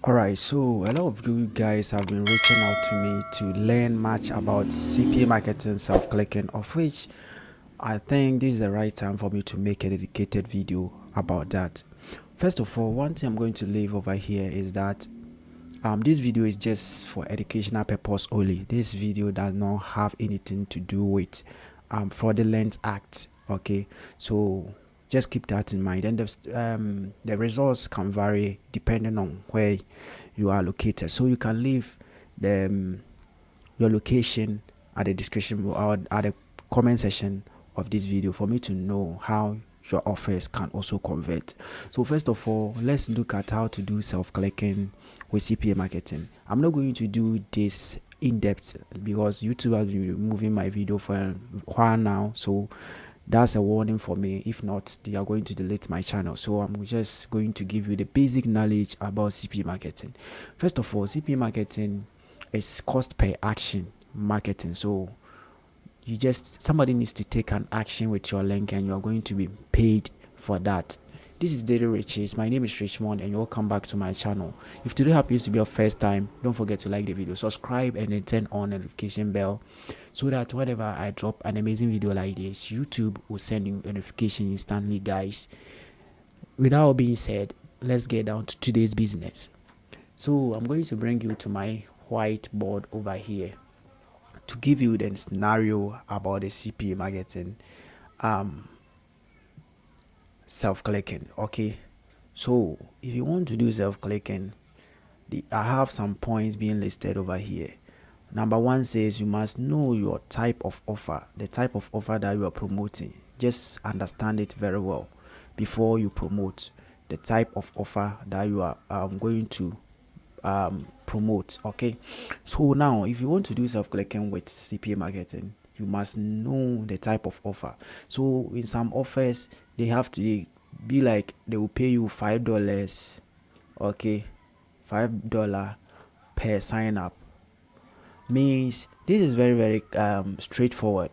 Alright, so a lot of you guys have been reaching out to me to learn much about CPA marketing self-clicking, of which I think this is the right time for me to make a dedicated video about that. First of all, one thing I'm going to leave over here is that this video is just for educational purpose only. This video does not have anything to do with fraudulent acts. Okay, so just keep that in mind. And the results can vary depending on where you are located. So you can leave your location at the description or at the comment section of this video for me to know how your offers can also convert. So first of all, let's look at how to do self-clicking with CPA marketing. I'm not going to do this in depth because YouTube has been removing my video for a while now, so that's a warning for me. If not, they are going to delete my channel. So I'm just going to give you the basic knowledge about CPA marketing. First of all, CPA marketing is cost per action marketing. So somebody needs to take an action with your link and you are going to be paid for that. This is Daily Riches. My name is Richmond and welcome back to my channel. If today happens to be your first time, don't forget to like the video, subscribe, and then turn on notification bell so that whenever I drop an amazing video like this, YouTube will send you a notification instantly, guys. Without being said, let's get down to today's business. So I'm going to bring you to my whiteboard over here to give you the scenario about the CPA marketing self-clicking. Okay, so if you want to do self-clicking, I have some points being listed over here. Number one says you must know your type of offer, the type of offer that you are promoting. Just understand it very well before you promote the type of offer that you are going to promote. Okay, so now if you want to do self-clicking with CPA marketing, you must know the type of offer. So in some offers, they have to be like they will pay you $5. Okay, $5 per sign up means this is very, very straightforward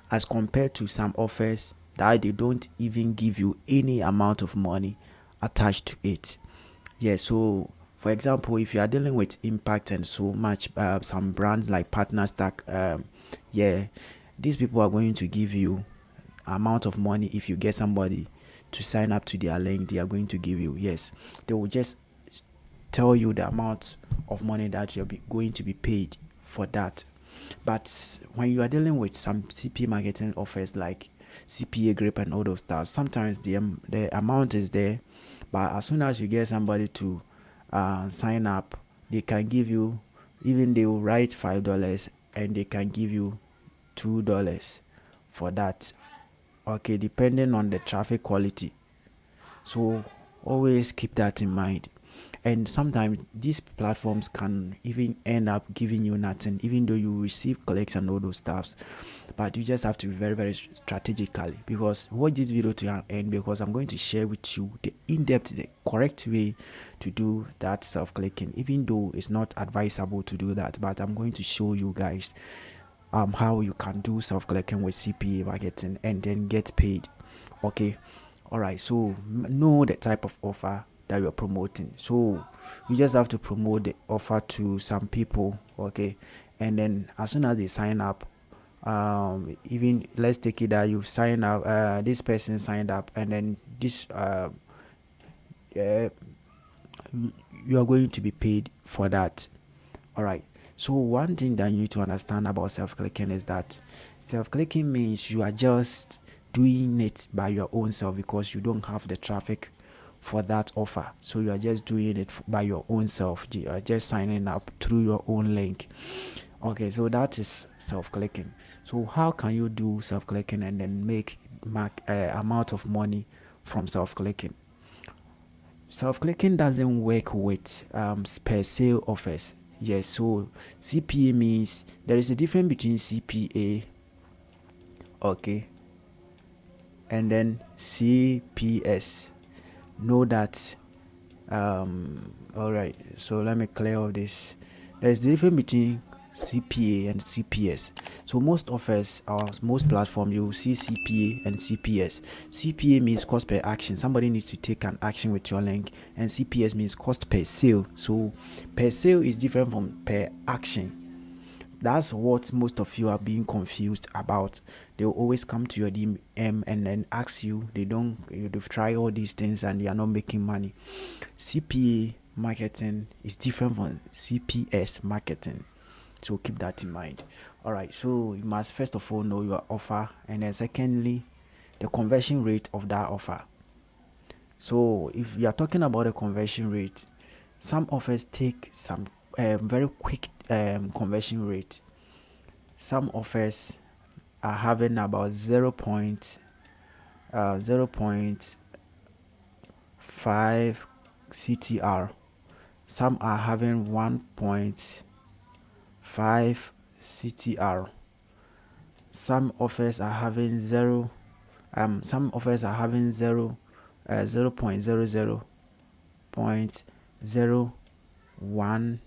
as compared to some offers that they don't even give you any amount of money attached to it. Yeah, so for example, if you are dealing with impact and so much, some brands like Partner Stack, these people are going to give you amount of money. If you get somebody to sign up to their link, they are going to give you, yes, they will just tell you the amount of money that you're going to be paid for that. But when you are dealing with some CPA marketing offers like CPA grip and all those stuff, sometimes the amount is there, but as soon as you get somebody to sign up, they can give you, even they will write $5 and they can give you $2 for that. Okay, depending on the traffic quality. So always keep that in mind. And sometimes these platforms can even end up giving you nothing, even though you receive clicks and all those stuffs. But you just have to be very, very strategically, because watch this video to your end, because I'm going to share with you the in-depth, the correct way to do that self-clicking, even though it's not advisable to do that. But I'm going to show you guys how you can do self-clicking with CPA marketing and then get paid. Okay, all right, so know the type of offer that you're promoting. So you just have to promote the offer to some people. Okay, and then as soon as they sign up, even let's take it that you sign up, this person signed up, and then this you are going to be paid for that. All right, so one thing that you need to understand about self-clicking is that self-clicking means you are just doing it by your own self, because you don't have the traffic for that offer. So you are just doing it by your own self. You are just signing up through your own link. Okay, so that is self-clicking. So how can you do self-clicking and then make amount of money from self-clicking? Self-clicking doesn't work with per sale offers. Yes, so CPA means there is a difference between CPA, okay, and then CPS. Know that. All right, so let me clear all this. There is the difference between CPA and CPS. So most offers or most platform you will see CPA and CPS. CPA means cost per action. Somebody needs to take an action with your link, and CPS means cost per sale. So per sale is different from per action. That's what most of you are being confused about. They will always come to your DM and then ask you. They've tried all these things and they are not making money. CPA marketing is different from CPS marketing. So keep that in mind. All right. So you must first of all know your offer, and then secondly, the conversion rate of that offer. So if you are talking about the conversion rate, some offers take some very quick conversion rate. Some offers are having about 0.5 CTR. Some are having 1.5 CTR. Some offers are having 0.01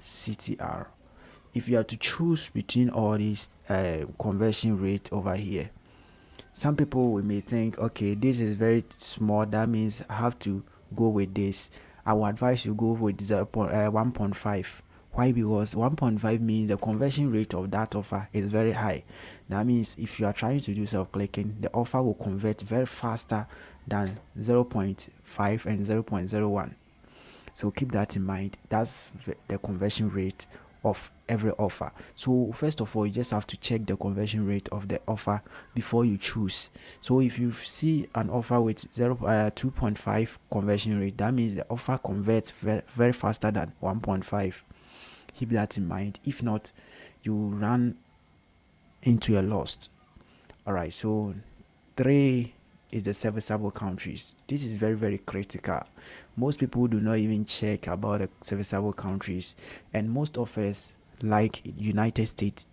CTR. If you are to choose between all these conversion rate over here, some people may think, okay, this is very small, that means I have to go with this. I would advise you go with 1.5. Why? Because 1.5 means the conversion rate of that offer is very high. That means if you are trying to do self-clicking, the offer will convert very faster than 0.5 and 0.01. So keep that in mind. That's the conversion rate of every offer. So first of all, you just have to check the conversion rate of the offer before you choose. So if you see an offer with 2.5 conversion rate, that means the offer converts very, very faster than 1.5. Keep that in mind. If not, you run into a loss. All right. So 3 is the serviceable countries. This is very, very critical. Most people do not even check about the serviceable countries, and most offers like United States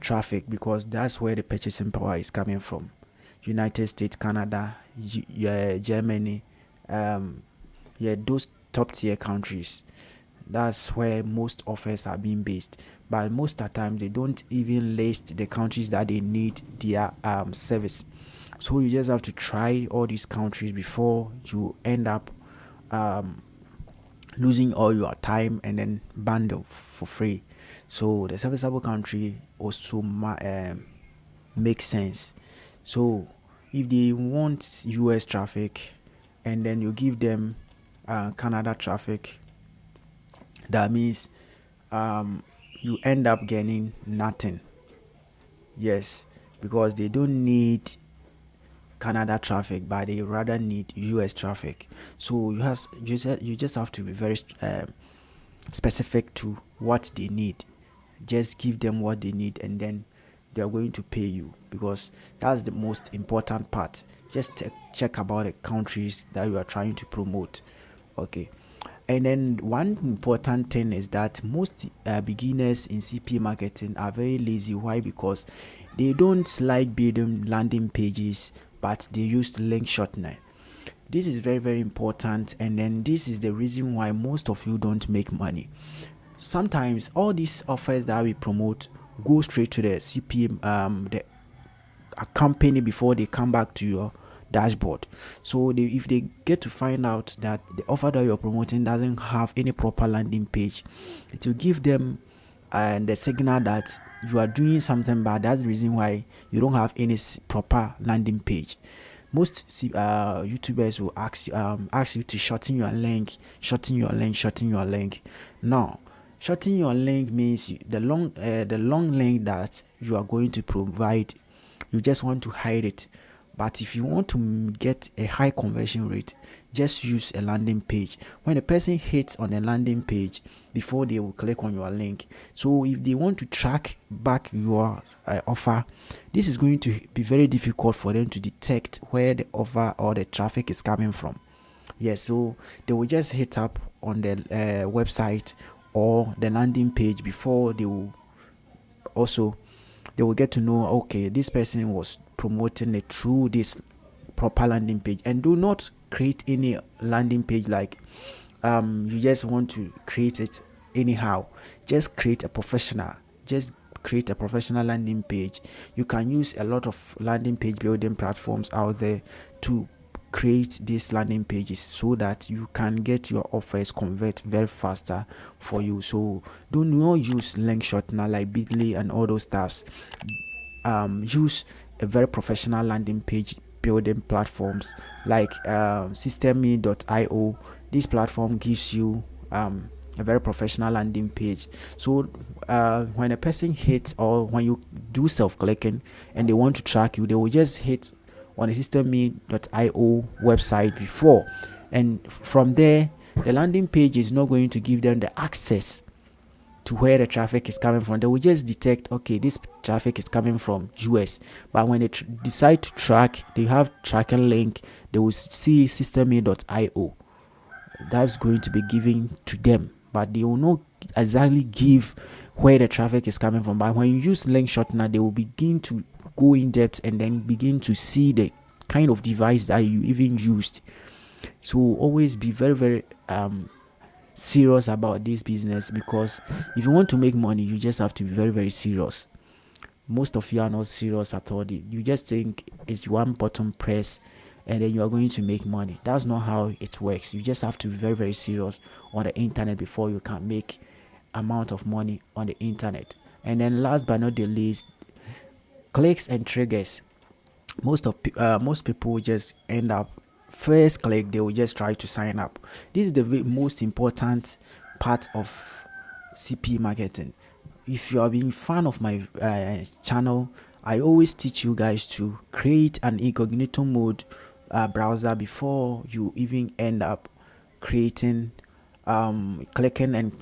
traffic because that's where the purchasing power is coming from. United States, Canada, Germany, those top tier countries. That's where most offers are being based. But most of the time, they don't even list the countries that they need their service. So you just have to try all these countries before you end up losing all your time and then bundle for free. So the serviceable country also makes sense. So if they want US traffic and then you give them Canada traffic, that means you end up getting nothing. Yes, because they don't need Canada traffic, but they rather need US traffic. So you just have to be very specific to what they need. Just give them what they need, and then they are going to pay you, because that's the most important part. Just check about the countries that you are trying to promote. Okay. And then one important thing is that most beginners in CPA marketing are very lazy. Why? Because they don't like building landing pages, but they use link shortener. This is very, very important, and then this is the reason why most of you don't make money. Sometimes all these offers that we promote go straight to the CPA a company before they come back to your dashboard. So if they get to find out that the offer that you're promoting doesn't have any proper landing page, it will give them the signal that you are doing something bad. That's the reason why you don't have any proper landing page. Most YouTubers will ask you to shorten your link. Now, shorten your link means the long link that you are going to provide, you just want to hide it. But if you want to get a high conversion rate, just use a landing page. When a person hits on a landing page, before they will click on your link. So if they want to track back your offer, this is going to be very difficult for them to detect where the offer or the traffic is coming from. Yes, so they will just hit up on the website or the landing page before they will get to know, okay, this person was promoting it through this proper landing page. And do not create any landing page like you just want to create it anyhow. Just create a professional. just create a professional landing page. You can use a lot of landing page building platforms out there to create these landing pages so that you can get your offers convert very faster for you. So do not use link shortener like Bitly and all those stuffs. Use a very professional landing page building platforms like systeme.io. This platform gives you a very professional landing page. So when a person hits, or when you do self-clicking and they want to track you, they will just hit on the systeme.io website before, and from there the landing page is not going to give them the access to where the traffic is coming from. They will just detect, okay, this traffic is coming from US, but when they decide to track, they have tracking link, they will see systeme.io. That's going to be given to them, but they will not exactly give where the traffic is coming from. But when you use link shortener, they will begin to go in depth and then begin to see the kind of device that you even used. So always be very, very serious about this business, because if you want to make money, you just have to be very, very serious. Most of you are not serious at all. You just think it's one button press and then you are going to make money. That's not how it works. You just have to be very, very serious on the internet before you can make amount of money on the internet. And then last but not the least, clicks and triggers. Most people just end up, first click, they will just try to sign up. This is the most important part of CPA marketing. If you are being fan of my channel, I always teach you guys to create an incognito mode browser before you even end up creating clicking and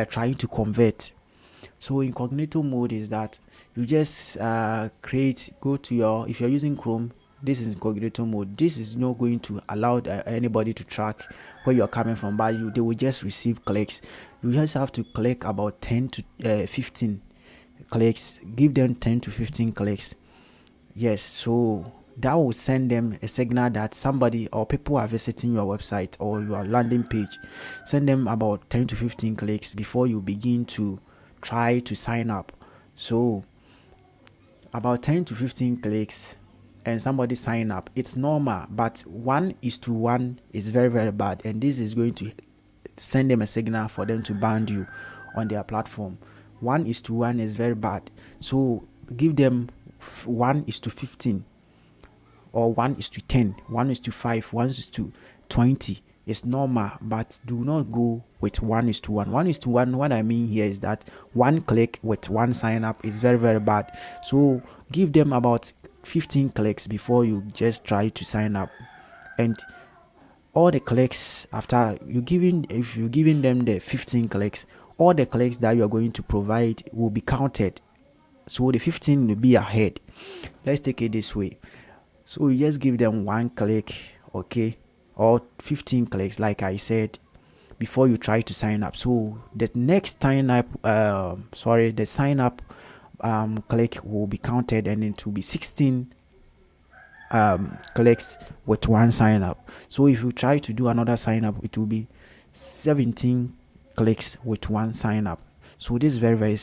trying to convert. So incognito mode is that you just go to your, if you're using Chrome, this is incognito mode. This is not going to allow anybody to track where you're coming from, but they will just receive clicks. You just have to click about 10 to 15 clicks. Give them 10 to 15 clicks. Yes, so that will send them a signal that somebody or people are visiting your website or your landing page. Send them about 10 to 15 clicks before you begin to try to sign up. So about 10 to 15 clicks and somebody sign up, it's normal, but 1:1 is very, very bad, and this is going to send them a signal for them to ban you on their platform. 1:1 is very bad, so give them 1:15 or 1:10, 1:5, 1:20. It's normal, but do not go with 1:1. 1:1, what I mean here is that one click with one sign up is very, very bad. So give them about 15 clicks before you just try to sign up, and all the clicks after if you're giving them the 15 clicks, all the clicks that you're going to provide will be counted, so the 15 will be ahead. Let's take it this way. So you just give them one click, okay, or 15 clicks like I said, before you try to sign up. So the next sign up click will be counted, and it will be 16 clicks with one sign up. So if you try to do another sign up, it will be 17 clicks with one sign up. So this is very, very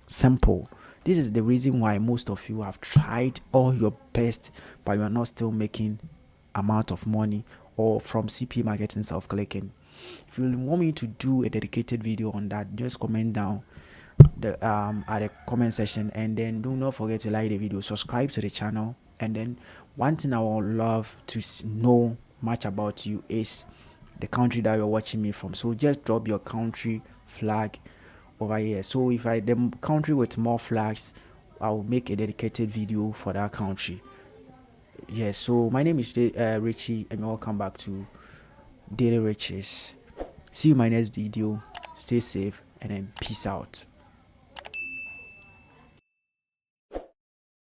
simple. This is the reason why most of you have tried all your best, but you are not still making amount of money or from CPA marketing self-clicking. If you want me to do a dedicated video on that, just comment down at the comment section, and then do not forget to like the video, subscribe to the channel, and then one thing I would love to know much about you is the country that you're watching me from. So just drop your country flag over here. So if the country with more flags, I'll make a dedicated video for that country. Yes, so my name is Richie, and welcome back to Daily Riches. See you in my next video. Stay safe, and then peace out.